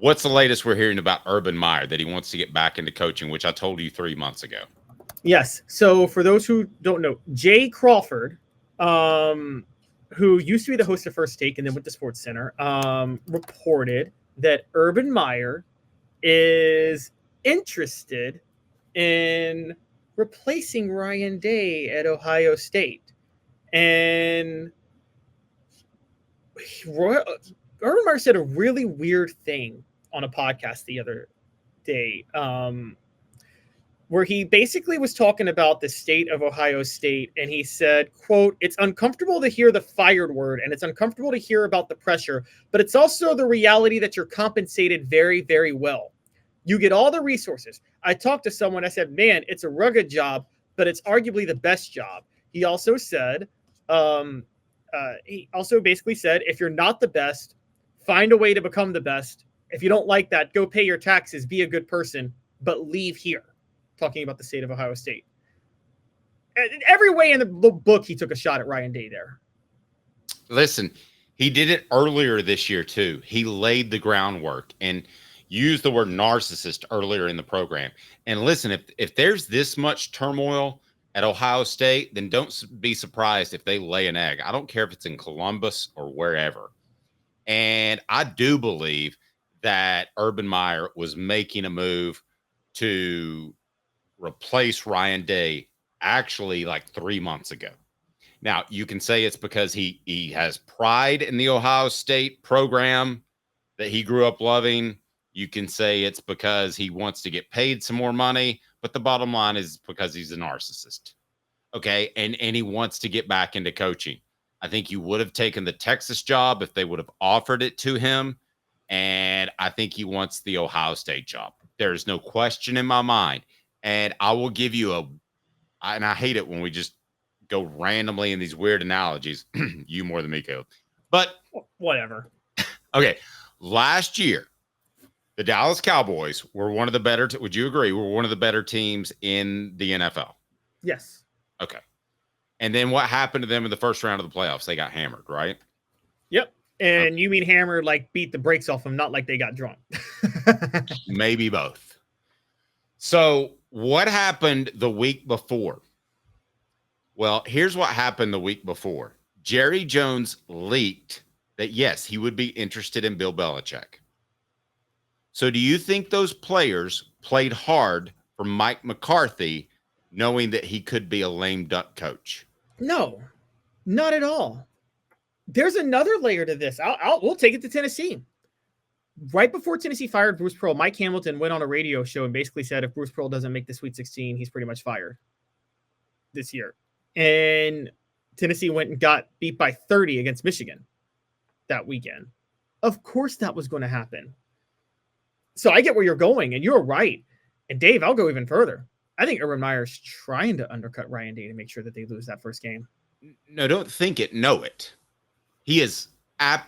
What's the latest we're hearing about Urban Meyer, that he wants to get back into coaching, which I told you 3 months ago? Yes. So for those who don't know, Jay Crawford, who used to be the host of First Take and then went to Sports Center, reported that Urban Meyer is interested in replacing Ryan Day at Ohio State. And Urban Meyer said a really weird thing on a podcast the other day, where he basically was talking about the state of Ohio State, and he said, quote, "It's uncomfortable to hear the fired word, and it's uncomfortable to hear about the pressure, but it's also the reality that you're compensated very, very well. You get all the resources." I talked to someone, I said, man, it's a rugged job, but it's arguably the best job. He also said, basically said, if you're not the best, find a way to become the best. If you don't like that, go pay your taxes, be a good person, but leave here. Talking about the state of Ohio State. In every way in the book, he took a shot at Ryan Day there. Listen, he did it earlier this year, too. He laid the groundwork and used the word narcissist earlier in the program. And listen, if there's this much turmoil at Ohio State, then don't be surprised if they lay an egg. I don't care if it's in Columbus or wherever. And I do believe that Urban Meyer was making a move to replace Ryan Day actually like 3 months ago. Now, you can say it's because he has pride in the Ohio State program that he grew up loving. You can say it's because he wants to get paid some more money, but the bottom line is because he's a narcissist. Okay, and he wants to get back into coaching. I think you would have taken the Texas job if they would have offered it to him, and I think he wants the Ohio State job. There's no question in my mind. And I will give you and I hate it when we just go randomly in these weird analogies. You more than me, Caleb. But whatever. Okay. Last year, the Dallas Cowboys were one of the better, would you agree, were one of the better teams in the NFL? Yes. Okay. And then what happened to them in the first round of the playoffs? They got hammered, right? Yep. And you mean hammered like beat the brakes off them, not like they got drunk. Maybe both. So what happened the week before? Well, here's what happened the week before. Jerry Jones leaked that, yes, he would be interested in Bill Belichick. So do you think those players played hard for Mike McCarthy, knowing that he could be a lame duck coach? No, not at all. There's another layer to this. We'll take it to Tennessee. Right before Tennessee fired Bruce Pearl, Mike Hamilton went on a radio show and basically said if Bruce Pearl doesn't make the Sweet 16, he's pretty much fired this year. And Tennessee went and got beat by 30 against Michigan that weekend. Of course that was going to happen. So I get where you're going, and you're right. And Dave, I'll go even further. I think Urban Meyer's trying to undercut Ryan Day to make sure that they lose that first game. No, don't think it, know it. He is I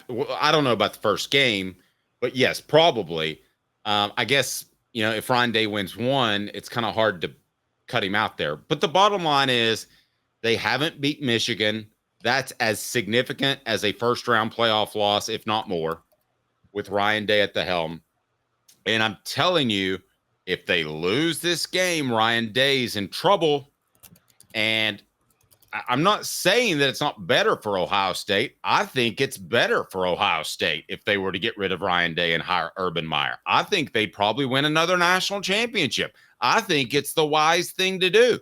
don't know about the first game, but yes, probably. I guess, if Ryan Day wins one, it's kind of hard to cut him out there. But the bottom line is they haven't beat Michigan. That's as significant as a first-round playoff loss, if not more, with Ryan Day at the helm. And I'm telling you, if they lose this game, Ryan Day's in trouble. And I'm not saying that it's not better for Ohio State. I think it's better for Ohio State if they were to get rid of Ryan Day and hire Urban Meyer. I think they'd probably win another national championship. I think it's the wise thing to do.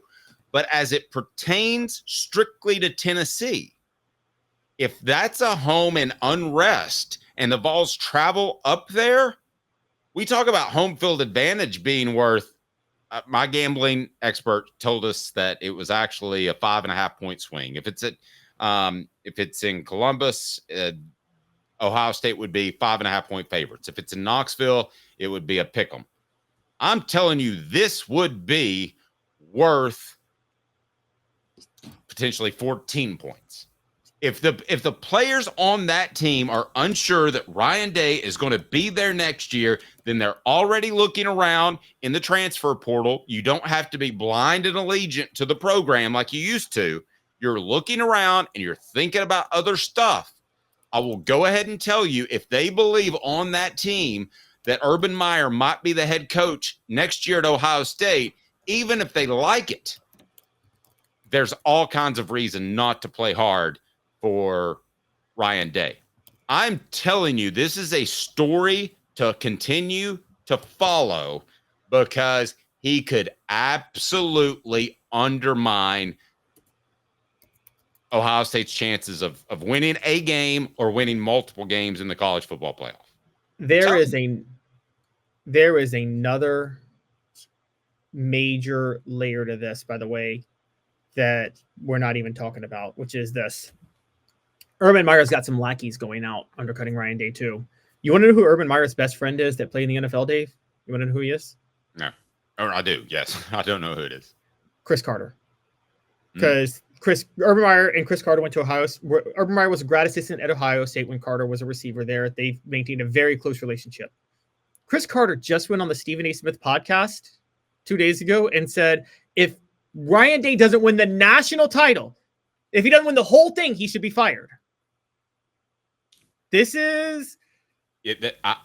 But as it pertains strictly to Tennessee, if that's a home in unrest and the Vols travel up there, we talk about home field advantage being worth. My gambling expert told us that it was actually a 5.5 point swing. If it's in Columbus, Ohio State would be 5.5 point favorites. If it's in Knoxville, it would be a pick 'em. I'm telling you, this would be worth potentially 14 points. If the players on that team are unsure that Ryan Day is going to be there next year, then they're already looking around in the transfer portal. You don't have to be blind and allegiant to the program like you used to. You're looking around and you're thinking about other stuff. I will go ahead and tell you, if they believe on that team that Urban Meyer might be the head coach next year at Ohio State, even if they like it, there's all kinds of reason not to play hard for Ryan Day. I'm telling you, this is a story to continue to follow because he could absolutely undermine Ohio State's chances of winning a game or winning multiple games in the college football playoff. There is another major layer to this, by the way, that we're not even talking about, which is this. Urban Meyer's got some lackeys going out, undercutting Ryan Day too. You want to know who Urban Meyer's best friend is that played in the NFL, Dave? You want to know who he is? No. Or I do, yes. I don't know who it is. Chris Carter. Because Urban Meyer and Chris Carter went to Ohio. Urban Meyer was a grad assistant at Ohio State when Carter was a receiver there. They maintained a very close relationship. Chris Carter just went on the Stephen A. Smith podcast 2 days ago and said, if Ryan Day doesn't win the national title, if he doesn't win the whole thing, he should be fired. This is...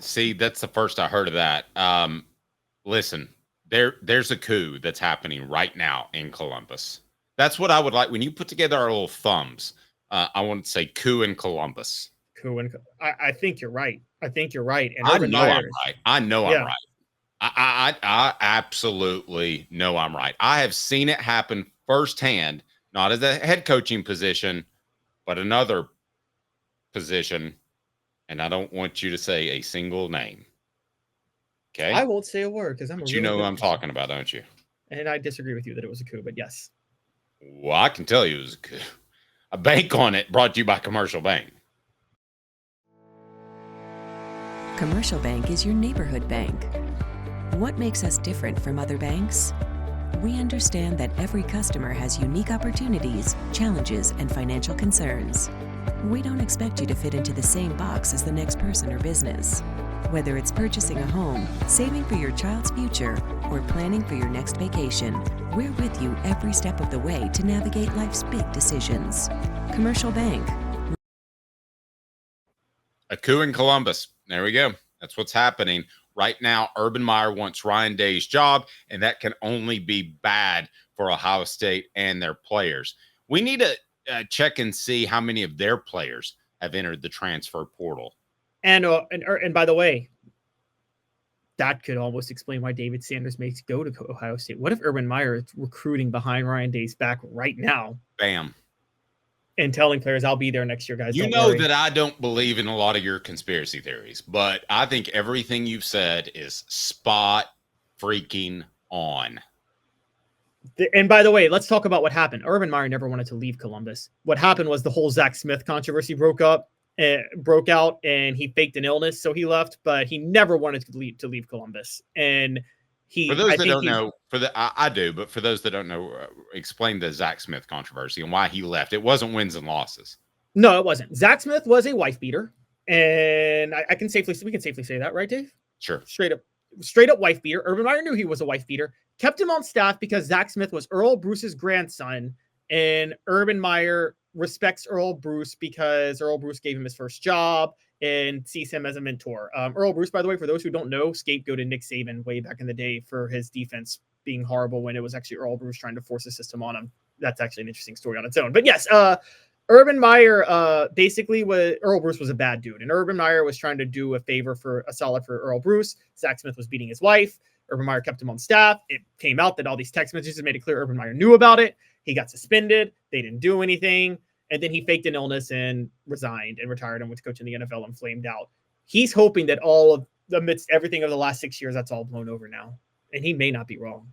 See, that's the first I heard of that. Listen, there's a coup that's happening right now in Columbus. That's what I would like. When you put together our little thumbs, I want to say coup in Columbus. I think you're right. I think you're right. And I know I'm right. I know I'm right. I absolutely know I'm right. I have seen it happen firsthand, not as a head coaching position, but another position. And I don't want you to say a single name. Okay. I won't say a word because you know who I'm talking about, don't you? And I disagree with you that it was a coup, but yes. Well, I can tell you it was a coup. A bank on it, brought to you by Commercial Bank. Commercial Bank is your neighborhood bank. What makes us different from other banks? We understand that every customer has unique opportunities, challenges, and financial concerns. We don't expect you to fit into the same box as the next person or business. Whether it's purchasing a home, saving for your child's future, or planning for your next vacation, we're with you every step of the way to navigate life's big decisions. Commercial Bank. A coup in Columbus. There we go. That's what's happening. Right now, Urban Meyer wants Ryan Day's job, and that can only be bad for Ohio State and their players. We need to check and see how many of their players have entered the transfer portal. And by the way, that could almost explain why David Sanders may go to Ohio State. What if Urban Meyer is recruiting behind Ryan Day's back right now? Bam. And telling players, I'll be there next year, guys. You know that I don't believe in a lot of your conspiracy theories, but I think everything you've said is spot freaking on. And by the way, let's talk about what happened. Urban Meyer never wanted to leave Columbus. What happened was the whole Zach Smith controversy broke out, and he faked an illness, so he left. But he never wanted to leave Columbus. And for those that don't know, I do, but for those that don't know, explain the Zach Smith controversy and why he left. It wasn't wins and losses. No, it wasn't. Zach Smith was a wife beater, and we can safely say that, right, Dave? Sure. Straight up wife beater. Urban Meyer knew he was a wife beater. Kept him on staff because Zach Smith was Earl Bruce's grandson, and Urban Meyer respects Earl Bruce because Earl Bruce gave him his first job and sees him as a mentor. Earl Bruce, by the way, for those who don't know, scapegoated Nick Saban way back in the day for his defense being horrible when it was actually Earl Bruce trying to force a system on him. That's actually an interesting story on its own. But yes, Urban Meyer basically Earl Bruce was a bad dude, and Urban Meyer was trying to do a solid for Earl Bruce. Zach Smith was beating his wife. Urban Meyer kept him on staff. It came out that all these text messages made it clear Urban Meyer knew about it. He got suspended. They didn't do anything. And then he faked an illness and resigned and retired and went to coach in the NFL and flamed out. He's hoping that amidst everything of the last 6 years, that's all blown over now. And he may not be wrong.